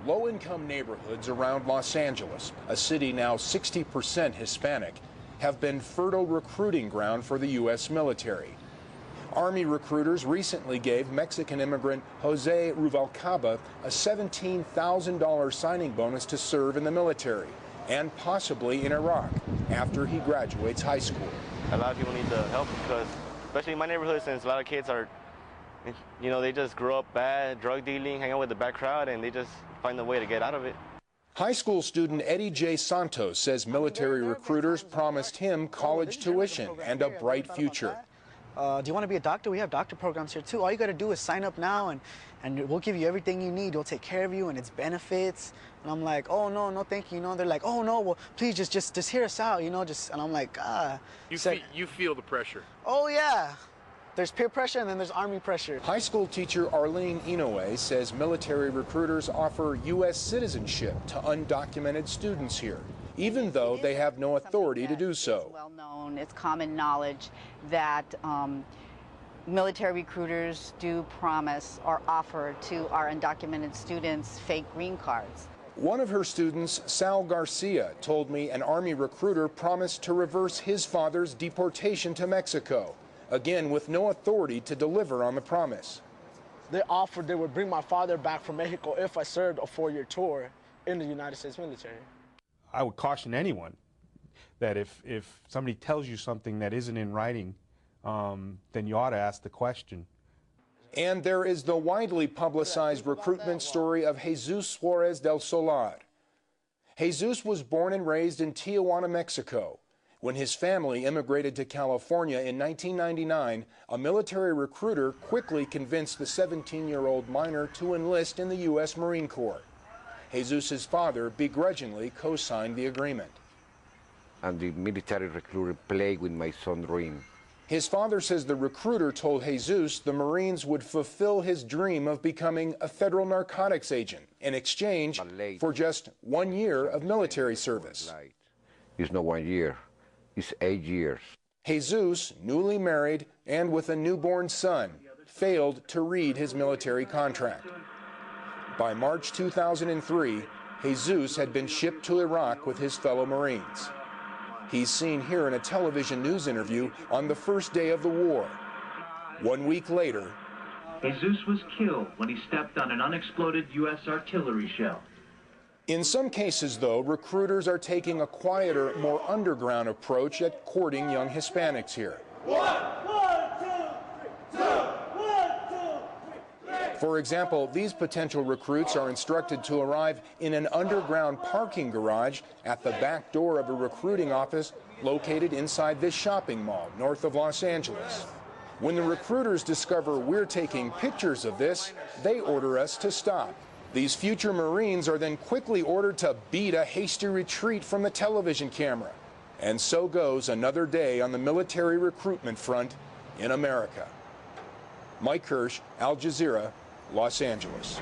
Low-income neighborhoods around Los Angeles, a city now 60% Hispanic, have been fertile recruiting ground for the U.S. military. Army recruiters recently gave Mexican immigrant Jose Ruvalcaba a $17,000 signing bonus to serve in the military and possibly in Iraq after he graduates high school. A lot of people need the help because, especially in my neighborhood, since a lot of kids are, you know, they just grow up bad, drug dealing, hang out with the bad crowd, and they just find a way to get out of it. High school student Eddie J. Santos says military recruiters promised him college tuition and a bright future. Do you want to be a doctor? We have doctor programs here too. All you got to do is sign up now and we'll give you everything you need. We'll take care of you and its benefits. And I'm like, oh, no, thank you. You know, they're like, oh, no, well, please just hear us out, you know, and I'm like, ah. You feel the pressure? Oh, yeah. There's peer pressure and then there's Army pressure. High school teacher Arlene Inoue says military recruiters offer U.S. citizenship to undocumented students here, even though they have no authority to do so. It's well known, it's common knowledge that military recruiters do promise or offer to our undocumented students fake green cards. One of her students, Sal Garcia, told me an Army recruiter promised to reverse his father's deportation to Mexico, again with no authority to deliver on the promise. They offered they would bring my father back from Mexico if I served a 4-year tour in the United States military. I would caution anyone that if somebody tells you something that isn't in writing, then you ought to ask the question. And there is the widely publicized recruitment story of Jesus Suarez del Solar. Jesus was born and raised in Tijuana, Mexico. When his family immigrated to California in 1999, a military recruiter quickly convinced the 17-year-old minor to enlist in the U.S. Marine Corps. Jesus' father begrudgingly co-signed the agreement. And the military recruiter played with my son's dream. His father says the recruiter told Jesus the Marines would fulfill his dream of becoming a federal narcotics agent in exchange for just 1 year of military service. It's not 1 year, it's 8 years. Jesus, newly married and with a newborn son, failed to read his military contract. By March 2003, Jesus had been shipped to Iraq with his fellow Marines. He's seen here in a television news interview on the first day of the war. 1 week later, Jesus was killed when he stepped on an unexploded U.S. artillery shell. In some cases, though, recruiters are taking a quieter, more underground approach at courting young Hispanics here. For example, these potential recruits are instructed to arrive in an underground parking garage at the back door of a recruiting office located inside this shopping mall north of Los Angeles. When the recruiters discover we're taking pictures of this, they order us to stop. These future Marines are then quickly ordered to beat a hasty retreat from the television camera. And so goes another day on the military recruitment front in America. Mike Kirsch, Al Jazeera, Los Angeles.